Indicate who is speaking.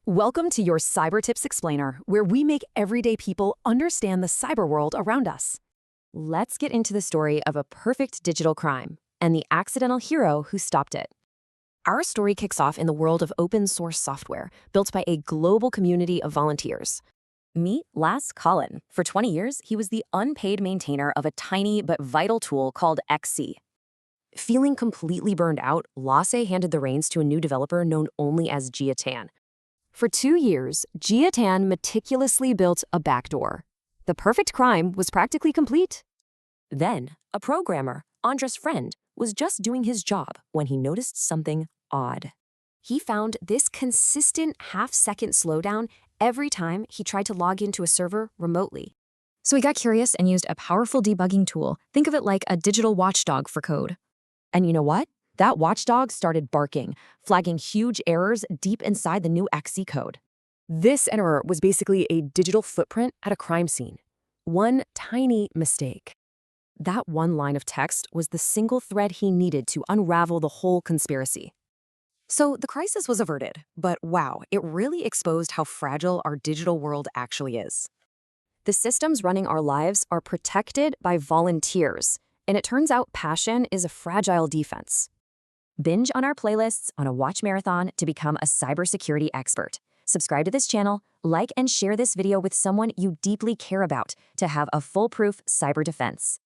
Speaker 1: Welcome to your Cyber Tips Explainer, where we make everyday people understand the cyber world around us. Let's get into the story of a perfect digital crime and the accidental hero who stopped it. Our story kicks off in the world of open source software built by a global community of volunteers. Meet Lasse Collin. For 20 years, he was the unpaid maintainer of a tiny but vital tool called XC. Feeling completely burned out, Lasse handed the reins to a new developer known only as Gia Tan. For 2 years, Gia Tan meticulously built a backdoor. The perfect crime was practically complete. Then, a programmer, Andres Freund, was just doing his job when he noticed something odd. He found this consistent half-second slowdown every time he tried to log into a server remotely. So he got curious and used a powerful debugging tool. Think of it like a digital watchdog for code. And you know what? That watchdog started barking, flagging huge errors deep inside the new XC code. This error was basically a digital footprint at a crime scene. One tiny mistake. That one line of text was the single thread he needed to unravel the whole conspiracy. So the crisis was averted, but wow, it really exposed how fragile our digital world actually is. The systems running our lives are protected by volunteers, and it turns out passion is a fragile defense. Binge on our playlists on a watch marathon to become a cybersecurity expert. Subscribe to this channel, like and share this video with someone you deeply care about to have a foolproof cyber defense.